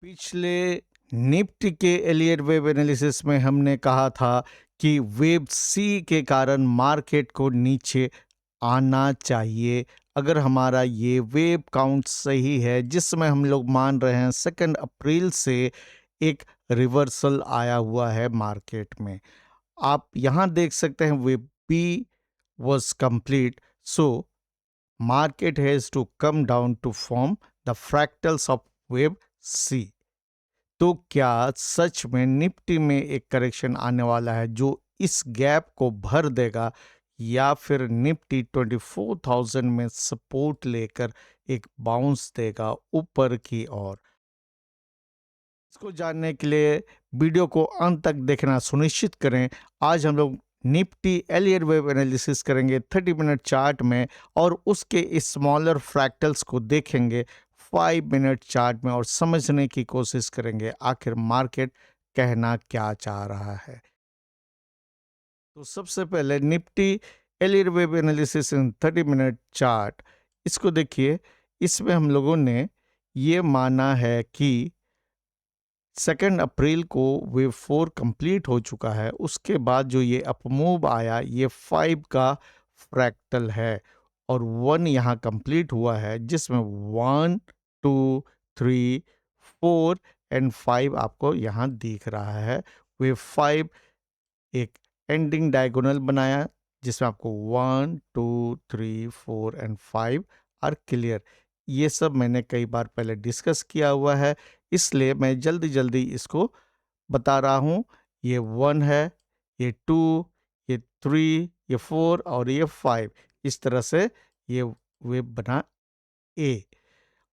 पिछले निफ्टी के Elliott wave analysis में हमने कहा था कि वेव सी के कारण मार्केट को नीचे आना चाहिए। अगर हमारा ये वेव काउंट सही है, जिसमें हम लोग मान रहे हैं 2 अप्रैल से एक रिवर्सल आया हुआ है मार्केट में। आप यहाँ देख सकते हैं wave B was complete, so market has to come down to form the fractals of wave C। तो क्या सच में निफ्टी में एक करेक्शन आने वाला है जो इस गैप को भर देगा, या फिर निफ्टी 24,000 में सपोर्ट लेकर एक बाउंस देगा ऊपर की ओर? इसको जानने के लिए वीडियो को अंत तक देखना सुनिश्चित करें। आज हम लोग निफ्टी एलियर वेव एनालिसिस करेंगे 30 मिनट चार्ट में, और उसके स्मॉलर फ्रैक्टल्स को देखेंगे 5 मिनट चार्ट में, और समझने की कोशिश करेंगे आखिर मार्केट कहना क्या चाह रहा है। तो सबसे पहले Nifty earlier wave analysis in 30 minute chart, इसको देखिए। इसमें हम लोगों ने ये माना है कि 2 अप्रैल को वेव 4 कंप्लीट हो चुका है। उसके बाद जो ये अपमूव आया, ये 5 का फ्रैक्टल है, और 1 यहाँ कंप्लीट हुआ है, जिसमें 1 2 3 4 एंड 5 आपको यहाँ दिख रहा है। वेव 5 एक एंडिंग डायगोनल बनाया, जिसमें आपको 1 2 3 4 एंड 5 आर क्लियर। ये सब मैंने कई बार पहले डिस्कस किया हुआ है, इसलिए मैं जल्दी जल्दी इसको बता रहा हूँ। ये 1 है, ये 2, ये 3, ये 4 और ये 5। इस तरह से ये वेव बना ए।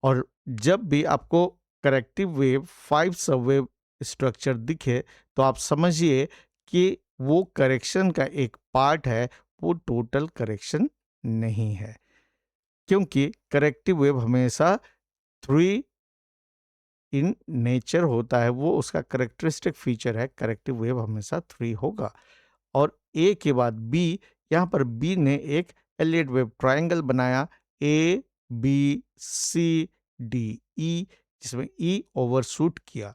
और जब भी आपको करेक्टिव वेव 5 सब वेव स्ट्रक्चर दिखे, तो आप समझिए कि वो करेक्शन का एक पार्ट है, वो टोटल करेक्शन नहीं है। क्योंकि करेक्टिव वेव हमेशा 3 इन नेचर होता है, वो उसका करेक्टरिस्टिक फीचर है। करेक्टिव वेव हमेशा 3 होगा। और ए के बाद बी, यहाँ पर बी ने एक एलियट वेव ट्रायंगल बनाया, A B C D E, जिसमें ई ओवरशूट किया।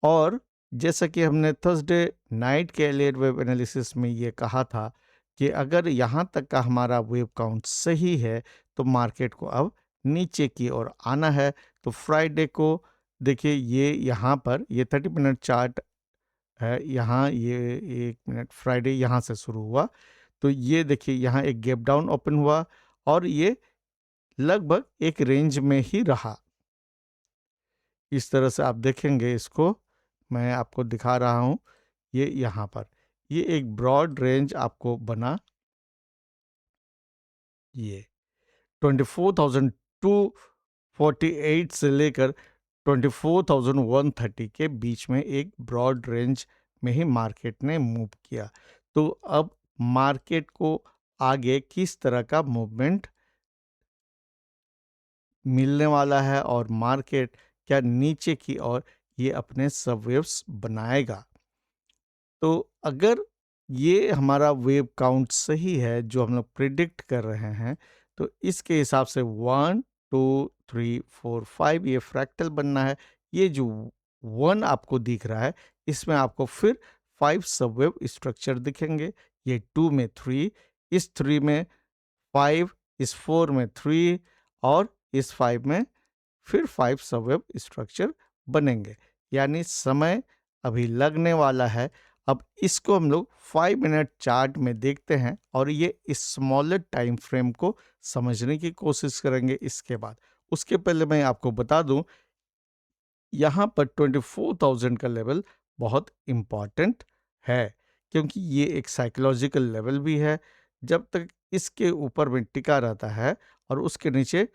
और जैसा कि हमने थर्सडे नाइट के एलियट वेव एनालिसिस में ये कहा था कि अगर यहाँ तक का हमारा वेव काउंट सही है, तो मार्केट को अब नीचे की ओर आना है। तो फ्राइडे को देखिए, ये यहाँ पर ये 30 मिनट चार्ट है। यहाँ ये 1 मिनट, फ्राइडे यहाँ से शुरू हुआ, तो ये देखिए यहाँ एक गैप डाउन ओपन हुआ, और ये लगभग एक रेंज में ही रहा। इस तरह से आप देखेंगे इसको, मैं आपको दिखा रहा हूँ। ये यहाँ पर ये एक ब्रॉड रेंज आपको बना, ये 24,248 से लेकर 24,130 के बीच में एक ब्रॉड रेंज में ही मार्केट ने मूव किया। तो अब मार्केट को आगे किस तरह का मूवमेंट मिलने वाला है, और मार्केट क्या नीचे की ओर ये अपने सबवेव्स बनाएगा? तो अगर ये हमारा वेव काउंट सही है जो हम लोग प्रिडिक्ट कर रहे हैं, तो इसके हिसाब से 1 2 3 4 5 ये फ्रैक्टल बनना है। ये जो 1 आपको दिख रहा है, इसमें आपको फिर 5 सबवेव स्ट्रक्चर दिखेंगे। ये 2 में 3, इस 3 में 5, इस 4 में 3, और इस 5 में फिर 5 सबवेव स्ट्रक्चर बनेंगे। यानी समय अभी लगने वाला है। अब इसको हम लोग 5 मिनट चार्ट में देखते हैं, और ये स्मॉलर टाइम फ्रेम को समझने की कोशिश करेंगे इसके बाद। उसके पहले मैं आपको बता दूं, यहाँ पर 24,000 का लेवल बहुत इम्पॉर्टेंट है, क्योंकि ये एक साइकोलॉजिकल लेवल भी है। जब तक इसके ऊपर में टिका रहता है, और उसके नीचे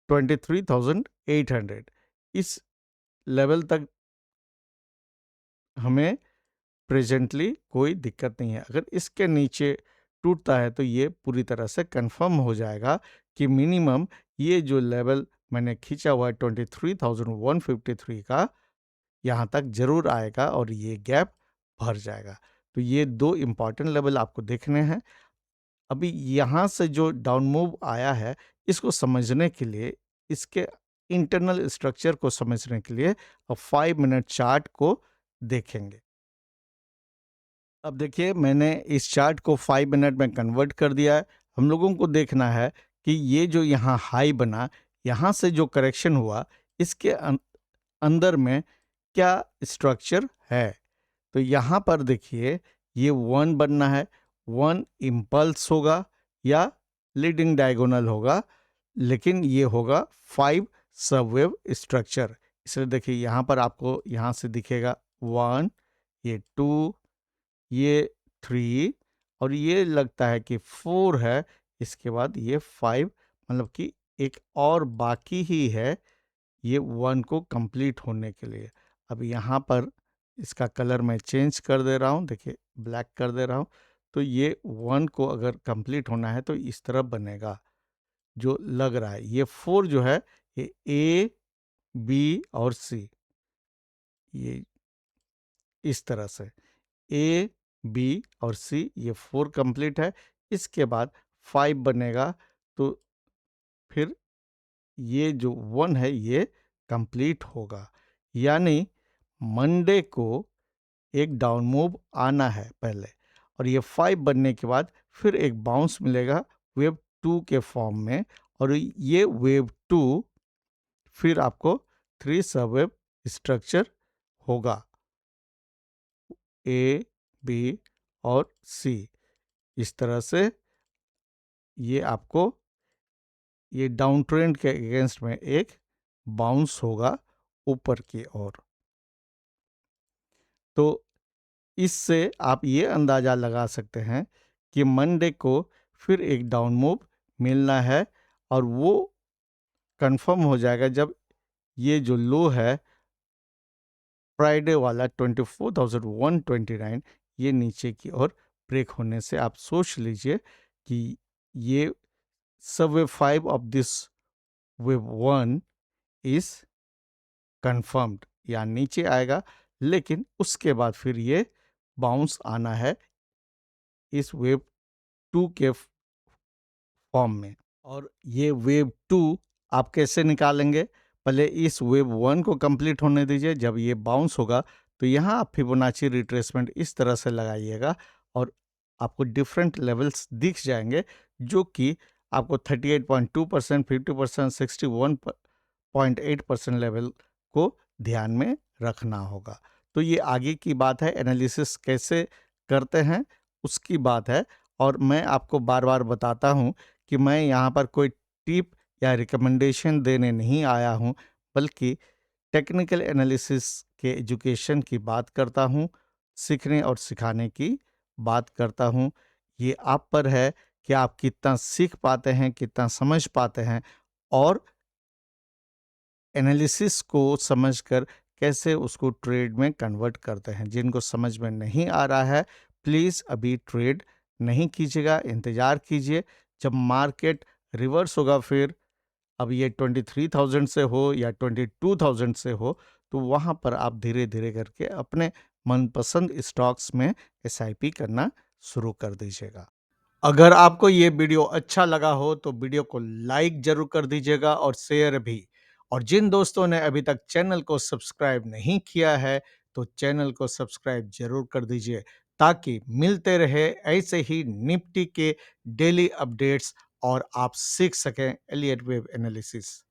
23,800, इस लेवल तक हमें प्रेजेंटली कोई दिक्कत नहीं है। अगर इसके नीचे टूटता है, तो ये पूरी तरह से कंफर्म हो जाएगा कि मिनिमम ये जो लेवल मैंने खींचा हुआ है 23,153 का, यहाँ तक जरूर आएगा, और ये गैप भर जाएगा। तो ये 2 इम्पॉर्टेंट लेवल आपको देखने हैं। अभी यहाँ से जो डाउन मूव आया है, इसको समझने के लिए इसके इंटरनल स्ट्रक्चर को समझने के लिए अब 5 मिनट चार्ट को देखेंगे। अब देखिए मैंने इस चार्ट को 5 मिनट में कन्वर्ट कर दिया है। हम लोगों को देखना है कि ये जो यहाँ हाई बना, यहाँ से जो करेक्शन हुआ, इसके अंदर में क्या स्ट्रक्चर है। तो यहाँ पर देखिए ये 1 बनना है, 1 इम्पल्स होगा या लीडिंग डायगोनल होगा, लेकिन ये होगा 5 सबवेव स्ट्रक्चर। इसलिए देखिए यहाँ पर आपको यहाँ से दिखेगा 1, ये 2, ये 3 और ये लगता है कि 4 है। इसके बाद ये 5, मतलब कि एक और बाकी ही है ये 1 को कंप्लीट होने के लिए। अब यहाँ पर इसका कलर मैं चेंज कर दे रहा हूँ, देखिए ब्लैक कर दे रहा हूँ। तो ये 1 को अगर कंप्लीट होना है तो इस तरह बनेगा जो लग रहा है। ये 4 जो है ये ए, बी और सी, ये इस तरह से ए, बी और सी, ये 4 कंप्लीट है। इसके बाद 5 बनेगा, तो फिर ये जो 1 है ये कंप्लीट होगा। यानी मंडे को एक डाउन मूव आना है पहले, और ये 5 बनने के बाद फिर एक बाउंस मिलेगा वेव 2 के फॉर्म में, और ये वेव 2 फिर आपको 3 सब वेव स्ट्रक्चर होगा, ए, बी और सी। इस तरह से ये आपको ये डाउन ट्रेंड के अगेंस्ट में एक बाउंस होगा ऊपर की ओर। तो इससे आप ये अंदाज़ा लगा सकते हैं कि मंडे को फिर एक डाउन मूव मिलना है, और वो कंफर्म हो जाएगा जब ये जो लो है फ्राइडे वाला 24,129, ये नीचे की ओर ब्रेक होने से आप सोच लीजिए कि ये सब wave 5 of this wave 1 is confirmed, या नीचे आएगा, लेकिन उसके बाद फिर ये बाउंस आना है इस वेव 2 के फॉर्म में। और ये वेव 2 आप कैसे निकालेंगे? पहले इस वेव 1 को कंप्लीट होने दीजिए। जब ये बाउंस होगा तो यहाँ आप फिबोनाची रिट्रेसमेंट इस तरह से लगाइएगा, और आपको डिफरेंट लेवल्स दिख जाएंगे, जो कि आपको 38.2%, 50%, 61.8% लेवल को ध्यान में रखना होगा। तो ये आगे की बात है, एनालिसिस कैसे करते हैं उसकी बात है। और मैं आपको बार बार बताता हूँ कि मैं यहाँ पर कोई टिप या रिकमेंडेशन देने नहीं आया हूँ, बल्कि टेक्निकल एनालिसिस के एजुकेशन की बात करता हूँ, सीखने और सिखाने की बात करता हूँ। ये आप पर है कि आप कितना सीख पाते हैं, कितना समझ पाते हैं, और एनालिसिस को समझकर कैसे उसको ट्रेड में कन्वर्ट करते हैं। जिनको समझ में नहीं आ रहा है, प्लीज़ अभी ट्रेड नहीं कीजिएगा, इंतज़ार कीजिए। जब मार्केट रिवर्स होगा, फिर अब ये 23,000 से हो या 22,000 से हो, तो वहाँ पर आप धीरे धीरे करके अपने मनपसंद स्टॉक्स में एसआईपी करना शुरू कर दीजिएगा। अगर आपको ये वीडियो अच्छा लगा हो तो वीडियो को लाइक जरूर कर दीजिएगा और शेयर भी। और जिन दोस्तों ने अभी तक चैनल को सब्सक्राइब नहीं किया है तो चैनल को सब्सक्राइब जरूर कर दीजिए, ताकि मिलते रहे ऐसे ही निफ्टी के डेली अपडेट्स और आप सीख सकें एलियट वेव एनालिसिस।